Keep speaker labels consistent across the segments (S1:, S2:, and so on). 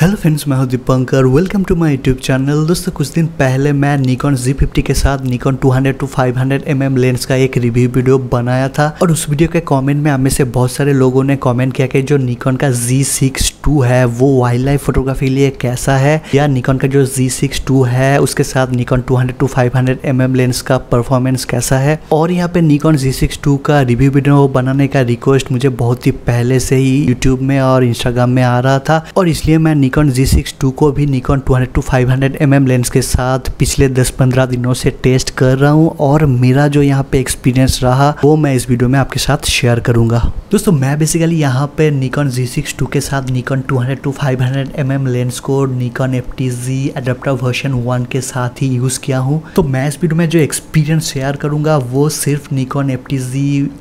S1: Hello friends, मैं हूं Dipankar. Welcome to my YouTube channel. दोस्तों, कुछ दिन पहले मैं निकॉन Z50 के साथ निकॉन 200 to 500 mm लेंस का एक रिव्यू वीडियो बनाया था और उस वीडियो के कमेंट में हमें से बहुत सारे लोगों ने कमेंट किया कि जो निकॉन का Z6II है वो वाइल्ड लाइफ फोटोग्राफी के लिए कैसा है, या निकॉन का जो Z6II है उसके साथ निकॉन 200 to 500 mm लेंस का परफॉर्मेंस कैसा है। और यहाँ पे निकॉन Z6II का रिव्यू वीडियो बनाने का रिक्वेस्ट मुझे बहुत ही पहले से ही यूट्यूब में और इंस्टाग्राम में आ रहा था और इसलिए मैं निकॉन Z6II को भी निकॉन 200 to 500 mm लेंस के साथ पिछले 10-15 दिनों से टेस्ट कर रहा हूँ और मेरा जो यहाँ पे एक्सपीरियंस रहा वो मैं इस वीडियो में आपके साथ शेयर करूंगा। दोस्तों, मैं बेसिकली यहाँ पे निकॉन Z6II के साथ निकॉन 200 to 500 mm लेंस को निकॉन FTZ एडाप्टर वर्जन 1 के साथ ही यूज़ किया हूँ। तो मैं इस वीडियो में जो एक्सपीरियंस शेयर करूँगा वो सिर्फ निकॉन FTZ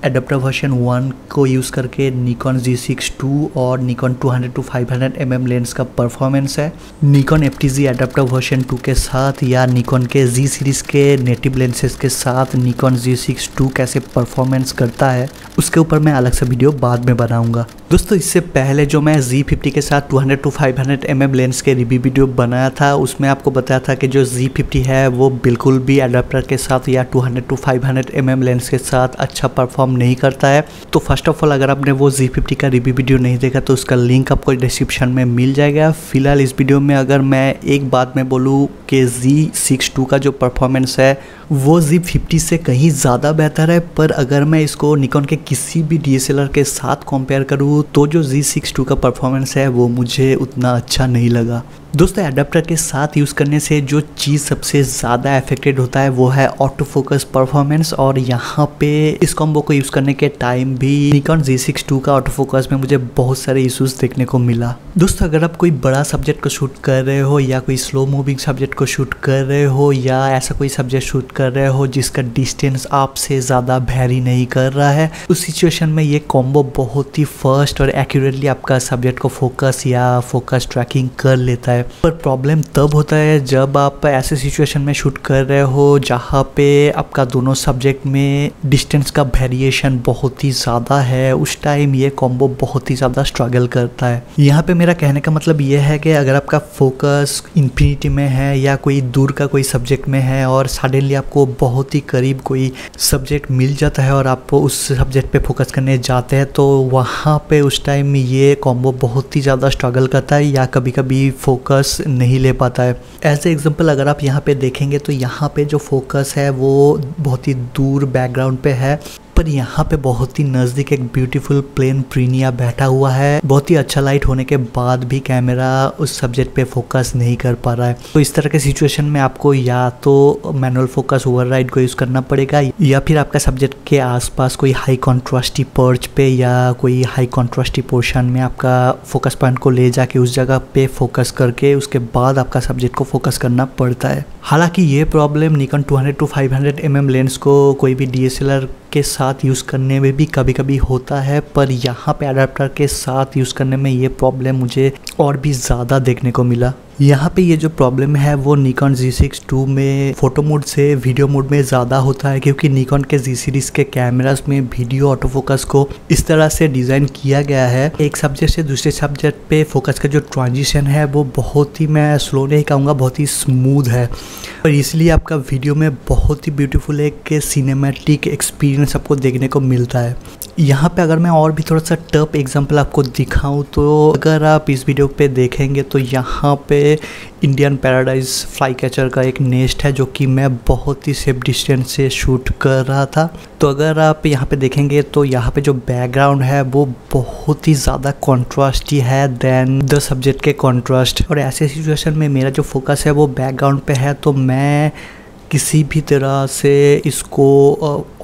S1: एडाप्टर वर्जन 1 को यूज़ करके निकॉन Z6II और निकॉन 200 to 500 mm लेंस का परफॉर्मेंस है। निकॉन FTZ एडाप्टर वर्जन 2 के साथ या निकॉन के Z सीरीज के नेटिव लेंसेज के साथ निकॉन Z6II कैसे परफॉर्मेंस करता है उसके ऊपर मैं अलग से वीडियो बाद में बनाऊंगा। दोस्तों, इससे पहले जो मैं Z50 के साथ 200 to 500 mm लेंस के रिव्यू वीडियो बनाया था उसमें आपको बताया था कि जो Z50 है वो बिल्कुल भी एडाप्टर के साथ या 200 to 500 mm लेंस के साथ अच्छा परफॉर्म नहीं करता है। तो फर्स्ट ऑफ ऑल, अगर आपने वो Z50 का रिव्यू वीडियो नहीं देखा तो उसका लिंक आपको डिस्क्रिप्शन में मिल जाएगा। फिलहाल इस वीडियो में अगर मैं एक बात में बोलूँ कि Z6II का जो परफॉर्मेंस है वो Z50 से कहीं ज़्यादा बेहतर है, पर अगर मैं इसको निकॉन के किसी भी DSLR के साथ कंपेयर करूँ तो जो Z6II का परफॉर्मेंस है वो मुझे उतना अच्छा नहीं लगा। दोस्तों, एडाप्टर के साथ यूज़ करने से जो चीज़ सबसे ज़्यादा अफेक्टेड होता है वो है ऑटो फोकस परफॉर्मेंस, और यहाँ पे इस कॉम्बो को यूज़ करने के टाइम भी निकॉन Z6II का ऑटो फोकस में मुझे बहुत सारे इश्यूज देखने को मिला। दोस्तों, अगर आप कोई बड़ा सब्जेक्ट को शूट कर रहे हो या कोई स्लो मूविंग सब्जेक्ट को शूट कर रहे हो या ऐसा कोई सब्जेक्ट शूट कर रहे हो जिसका डिस्टेंस आपसे ज़्यादा वेरी नहीं कर रहा है, उस सिचुएशन में ये कॉम्बो बहुत ही फास्ट और एक्यूरेटली आपका सब्जेक्ट को फोकस या फोकस ट्रैकिंग कर लेता है। पर प्रॉब्लम तब होता है जब आप ऐसे सिचुएशन में शूट कर रहे हो जहाँ पे आपका दोनों सब्जेक्ट में डिस्टेंस का वेरिएशन बहुत ही ज़्यादा है। उस टाइम ये कॉम्बो बहुत ही ज़्यादा स्ट्रगल करता है। यहाँ पे मेरा कहने का मतलब ये है कि अगर आपका फोकस इन्फिनिटी में है या कोई दूर का कोई सब्जेक्ट में है और सडनली आपको बहुत ही करीब कोई सब्जेक्ट मिल जाता है और आप उस सब्जेक्ट पे फोकस करने जाते हैं तो वहाँ पे उस टाइम ये कॉम्बो बहुत ही ज़्यादा स्ट्रगल करता है या कभी कभी फोकस नहीं ले पाता है। एज ए एग्जाम्पल, अगर आप यहाँ पे देखेंगे तो यहाँ पे जो फोकस है वो बहुत ही दूर बैकग्राउंड पे है, पर यहाँ पे बहुत ही नज़दीक एक ब्यूटीफुल प्लेन प्रीनिया बैठा हुआ है। बहुत ही अच्छा लाइट होने के बाद भी कैमरा उस सब्जेक्ट पे फोकस नहीं कर पा रहा है। तो इस तरह के सिचुएशन में आपको या तो मैनुअल फोकस ओवरराइड को यूज़ करना पड़ेगा या फिर आपका सब्जेक्ट के आसपास कोई हाई कॉन्ट्रास्टी पर्च पे या कोई हाई कॉन्ट्रास्टी पोर्शन में आपका फोकस पॉइंट को ले जाके उस जगह पे फोकस करके उसके बाद आपका सब्जेक्ट को फोकस करना पड़ता है। हालांकि ये problem Nikon 200 to 500 mm lens को कोई भी DSLR के साथ यूज़ करने में भी कभी कभी होता है, पर यहाँ पे अडाप्टर के साथ यूज़ करने में ये प्रॉब्लम मुझे और भी ज़्यादा देखने को मिला। यहाँ पे ये जो प्रॉब्लम है वो निकॉन Z6II में फ़ोटो मोड से वीडियो मोड में ज़्यादा होता है, क्योंकि निकॉन के Z सीरीज़ के कैमरास में वीडियो ऑटो फोकस को इस तरह से डिज़ाइन किया गया है एक सब्जेक्ट से दूसरे सब्जेक्ट पे फोकस का जो ट्रांजिशन है वो बहुत ही, मैं स्लो नहीं कहूँगा, बहुत ही स्मूथ है और इसलिए आपका वीडियो में बहुत ही ब्यूटीफुल एक सिनेमैटिक एक्सपीरियंस आपको देखने को मिलता है। यहाँ पे अगर मैं और भी थोड़ा सा टफ एग्जांपल आपको दिखाऊं तो अगर आप इस वीडियो पे देखेंगे तो यहाँ पे इंडियन पैराडाइज फ्लाई कैचर का एक नेस्ट है जो कि मैं बहुत ही सेफ डिस्टेंस से शूट कर रहा था। तो अगर आप यहाँ पे देखेंगे तो यहाँ पे जो बैकग्राउंड है वो बहुत ही ज़्यादा कॉन्ट्रास्टी है देन द सब्जेक्ट के कॉन्ट्रास्ट, और ऐसे सिचुएशन में मेरा जो फोकस है वो बैकग्राउंड पे है तो मैं किसी भी तरह से इसको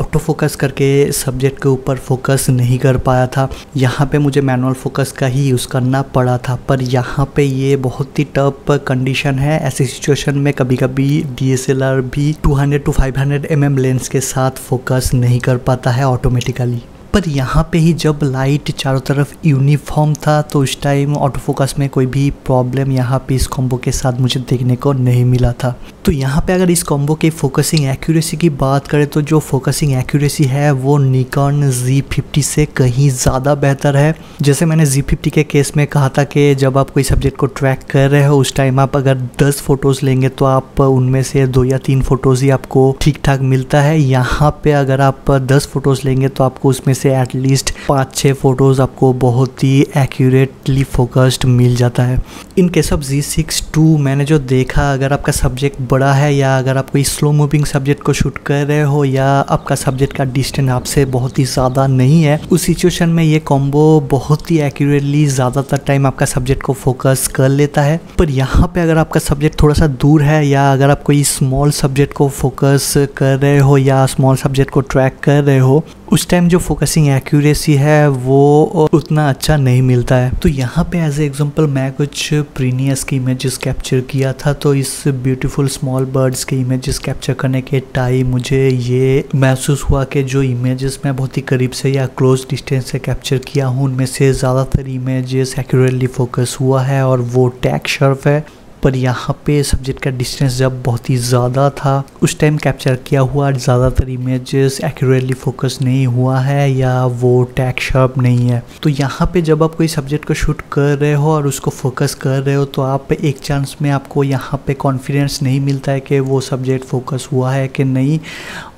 S1: ऑटो फोकस करके सब्जेक्ट के ऊपर फोकस नहीं कर पाया था। यहाँ पे मुझे मैनुअल फोकस का ही यूज़ करना पड़ा था, पर यहाँ पे ये बहुत ही टफ कंडीशन है। ऐसी सिचुएशन में कभी कभी DSLR भी 200 to 500 mm लेंस के साथ फोकस नहीं कर पाता है ऑटोमेटिकली। पर यहाँ पे ही जब लाइट चारों तरफ यूनिफॉर्म था तो उस टाइम ऑटो फोकस में कोई भी प्रॉब्लम यहाँ पे इस कॉम्बो के साथ मुझे देखने को नहीं मिला था। तो यहाँ पे अगर इस कॉम्बो के फोकसिंग एक्यूरेसी की बात करें तो जो फोकसिंग एक्यूरेसी है वो निकॉन Z50 से कहीं ज़्यादा बेहतर है। जैसे मैंने Z50 के केस में कहा था कि जब आप कोई सब्जेक्ट को ट्रैक कर रहे हो उस टाइम आप अगर 10 फोटोज़ लेंगे तो आप उनमें से 2 या 3 फोटोज़ ही आपको ठीक ठाक मिलता है। यहाँ पे अगर आप 10 फोटोज़ लेंगे तो आपको उसमें से एटलीस्ट 5-6 फोटोज़ आपको बहुत ही एक्यूरेटली फोकस्ड मिल जाता है। इन केस ऑफ Z6 मैंने जो देखा, अगर आपका सब्जेक्ट बड़ा है या अगर आप कोई स्लो मूविंग सब्जेक्ट को शूट कर रहे हो या आपका सब्जेक्ट का डिस्टेंस आपसे बहुत ही ज़्यादा नहीं है, उस सिचुएशन में ये कॉम्बो बहुत ही एक्यूरेटली ज़्यादातर टाइम आपका सब्जेक्ट को फोकस कर लेता है। पर यहाँ पे अगर आपका सब्जेक्ट थोड़ा सा दूर है या अगर आप कोई स्मॉल सब्जेक्ट को फोकस कर रहे हो या स्मॉल सब्जेक्ट को ट्रैक कर रहे हो, उस टाइम जो फोकसिंग एक्यूरेसी है वो उतना अच्छा नहीं मिलता है। तो यहाँ पे एज ए एग्जांपल मैं कुछ प्रीनियस की इमेजेस कैप्चर किया था। तो इस ब्यूटीफुल स्मॉल बर्ड्स के इमेजेस कैप्चर करने के टाइम मुझे ये महसूस हुआ कि जो इमेजेस मैं बहुत ही करीब से या क्लोज डिस्टेंस से कैप्चर किया हूँ उनमें से ज़्यादातर इमेजेस एक्यूरेटली फोकस हुआ है और वो टैग शार्प है। पर यहाँ पे सब्जेक्ट का डिस्टेंस जब बहुत ही ज़्यादा था उस टाइम कैप्चर किया हुआ ज़्यादातर इमेजेस एक्यूरेटली फोकस नहीं हुआ है या वो टैग शार्प नहीं है। तो यहाँ पे जब आप कोई सब्जेक्ट को शूट कर रहे हो और उसको फोकस कर रहे हो तो आप एक चांस में आपको यहाँ पे कॉन्फिडेंस नहीं मिलता है कि वो सब्जेक्ट फोकस हुआ है कि नहीं,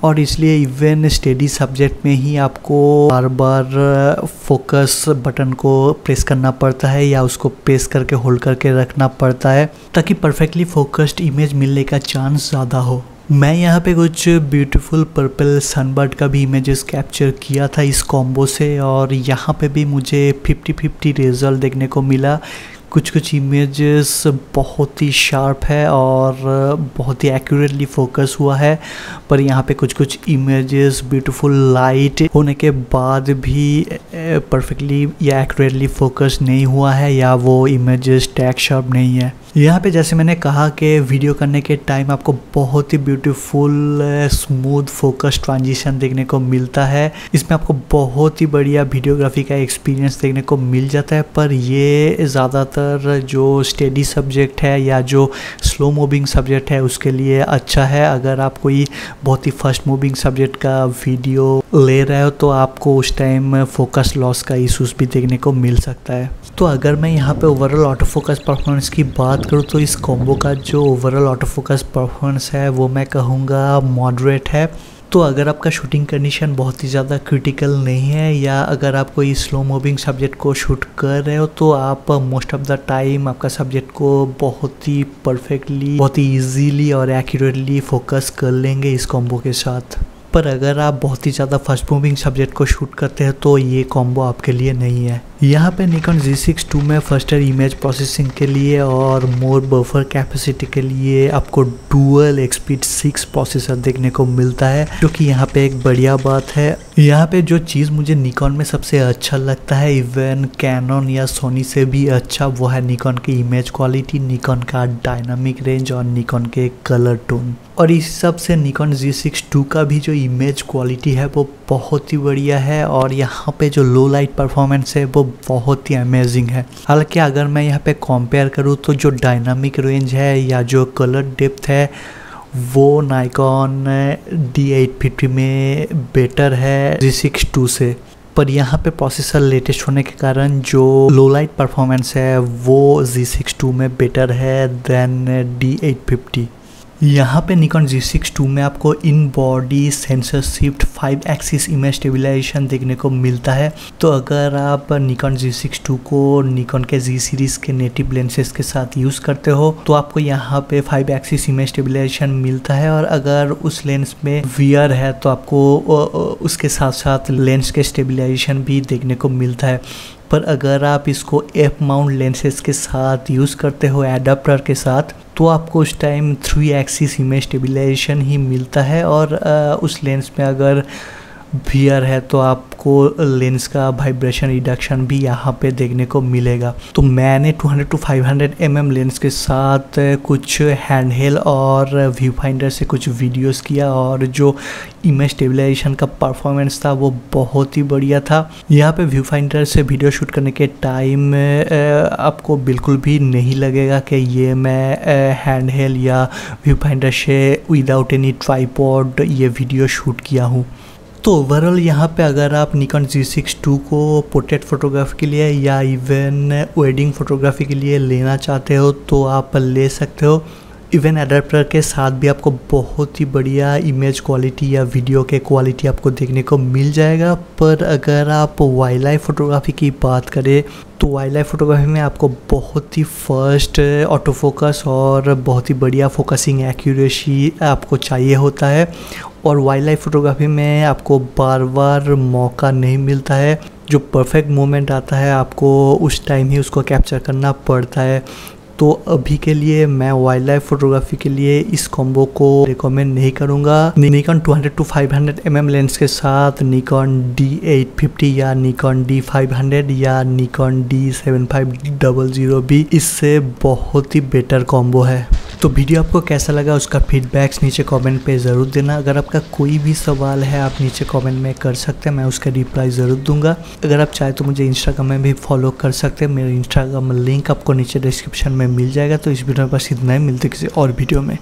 S1: और इसलिए इवन स्टेडी सब्जेक्ट में ही आपको बार बार फोकस बटन को प्रेस करना पड़ता है या उसको प्रेस करके होल्ड करके रखना पड़ता है ताकि परफेक्टली फोकस्ड इमेज मिलने का चांस ज़्यादा हो। मैं यहाँ पे कुछ ब्यूटीफुल पर्पल सनबर्ड का भी इमेजेस कैप्चर किया था इस कॉम्बो से और यहाँ पे भी मुझे 50-50 रिजल्ट देखने को मिला। कुछ इमेजेस बहुत ही शार्प है और बहुत ही एक्यूरेटली फोकस हुआ है, पर यहाँ पे कुछ इमेजेस ब्यूटीफुल लाइट होने के बाद भी परफेक्टली या एक्यूरेटली फोकस नहीं हुआ है या वो इमेजेस टैग शार्प नहीं है। यहाँ पे जैसे मैंने कहा कि वीडियो करने के टाइम आपको बहुत ही ब्यूटीफुल स्मूथ फोकस ट्रांजिशन देखने को मिलता है। इसमें आपको बहुत ही बढ़िया वीडियोग्राफी का एक्सपीरियंस देखने को मिल जाता है। पर ये ज़्यादातर जो स्टेडी सब्जेक्ट है या जो स्लो मूविंग सब्जेक्ट है उसके लिए अच्छा है। अगर आप कोई बहुत ही फास्ट मूविंग सब्जेक्ट का वीडियो ले रहे हो तो आपको उस टाइम फोकस लॉस का इशूज़ भी देखने को मिल सकता है। तो अगर मैं यहाँ पे ओवरऑल ऑटो फोकस परफॉर्मेंस की बात करूँ तो इस कॉम्बो का जो ओवरऑल ऑटो फोकस परफॉर्मेंस है वो मैं कहूँगा मॉडरेट है। तो अगर आपका शूटिंग कंडीशन बहुत ही ज़्यादा क्रिटिकल नहीं है या अगर आप कोई स्लो मूविंग सब्जेक्ट को शूट कर रहे हो तो आप मोस्ट ऑफ द टाइम आपका सब्जेक्ट को बहुत ही परफेक्टली, बहुत ही ईजीली और एक्यूरेटली फोकस कर लेंगे इस कॉम्बो के साथ। पर अगर आप बहुत ही ज़्यादा फास्ट मूविंग सब्जेक्ट को शूट करते हैं तो ये कॉम्बो आपके लिए नहीं है। यहाँ पे निकॉन Z6 II में फास्टर इमेज प्रोसेसिंग के लिए और मोर बफर कैपेसिटी के लिए आपको डुअल एक्सपीड 6 प्रोसेसर देखने को मिलता है, जो कि यहाँ पे एक बढ़िया बात है। यहाँ पे जो चीज़ मुझे निकॉन में सबसे अच्छा लगता है, इवन कैनन या सोनी से भी अच्छा, वो है निकॉन की इमेज क्वालिटी, निकॉन का डायनामिक रेंज और निकॉन के कलर टोन। और इस सब से निकॉन Z6 II का भी जो इमेज क्वालिटी है वो बहुत ही बढ़िया है और यहाँ पे जो लो लाइट परफॉर्मेंस है वो बहुत ही अमेजिंग है। हालांकि अगर मैं यहाँ पे कंपेयर करूँ तो जो डायनामिक रेंज है या जो कलर डेप्थ है वो निकॉन D850 में बेटर है Z6 II से। पर यहाँ पे प्रोसेसर लेटेस्ट होने के कारण जो लो लाइट परफॉर्मेंस है वो Z6 II में बेटर है देन D850। यहाँ पे निकॉन Z6 II में आपको in body sensor shift 5 axis image stabilization देखने को मिलता है। तो अगर आप निकॉन Z6 II को निकॉन के Z सीरीज़ के नेटिव लेंसेज के साथ यूज़ करते हो तो आपको यहाँ पे 5 एक्सिस इमेज स्टेबलाइजेशन मिलता है, और अगर उस लेंस में वियर है तो आपको उसके साथ साथ लेंस के स्टेबलाइजेशन भी देखने को मिलता है। पर अगर आप इसको एफ माउंट लेंसेज के साथ यूज़ करते हो एडाप्टर के साथ तो आपको उस टाइम 3 एक्सिस इमेज स्टेबलाइजेशन ही मिलता है, और उस लेंस में अगर वियर है तो आपको लेंस का वाइब्रेशन रिडक्शन भी यहाँ पे देखने को मिलेगा। तो मैंने 200 to 500 mm लेंस के साथ कुछ हैंडहेल्ड और व्यू फाइंडर से कुछ वीडियोस किया और जो इमेज स्टेबलाइजेशन का परफॉर्मेंस था वो बहुत ही बढ़िया था। यहाँ पे व्यू फाइंडर से वीडियो शूट करने के टाइम आपको बिल्कुल भी नहीं लगेगा कि ये मैं हैंडहेल्ड या व्यू फाइंडर से विदाउट एनी ट्राइपॉड ये वीडियो शूट किया हूँ। तो ओवरऑल यहाँ पे अगर आप निकॉन Z6 II को पोर्ट्रेट फोटोग्राफी के लिए या इवन वेडिंग फोटोग्राफी के लिए लेना चाहते हो तो आप ले सकते हो। इवन एडाप्टर के साथ भी आपको बहुत ही बढ़िया इमेज क्वालिटी या वीडियो के क्वालिटी आपको देखने को मिल जाएगा। पर अगर आप वाइल्ड लाइफ फोटोग्राफी की बात करें तो वाइल्ड लाइफ फोटोग्राफी में आपको बहुत ही फर्स्ट ऑटो फोकस और बहुत ही बढ़िया फोकसिंग एक्यूरेसी आपको चाहिए होता है और वाइल्ड लाइफ फोटोग्राफी में आपको बार बार मौका नहीं मिलता है। जो परफेक्ट मोमेंट आता है आपको उस टाइम ही उसको कैप्चर करना पड़ता है। तो अभी के लिए मैं वाइल्ड लाइफ फोटोग्राफी के लिए इस कॉम्बो को रिकमेंड नहीं करूँगा। निकॉन 200 to 500 mm लेंस के साथ निकॉन D850 या निकॉन D500 या निकॉन D7500 भी इससे बहुत ही बेटर कॉम्बो है। तो वीडियो आपको कैसा लगा उसका फीडबैक्स नीचे कमेंट पे ज़रूर देना। अगर आपका कोई भी सवाल है आप नीचे कमेंट में कर सकते हैं, मैं उसका रिप्लाई ज़रूर दूंगा। अगर आप चाहे तो मुझे इंस्टाग्राम में भी फॉलो कर सकते हैं, मेरे इंस्टाग्राम लिंक आपको नीचे डिस्क्रिप्शन में मिल जाएगा। तो इस वीडियो में बस इतना ही, मिलते किसी और वीडियो में।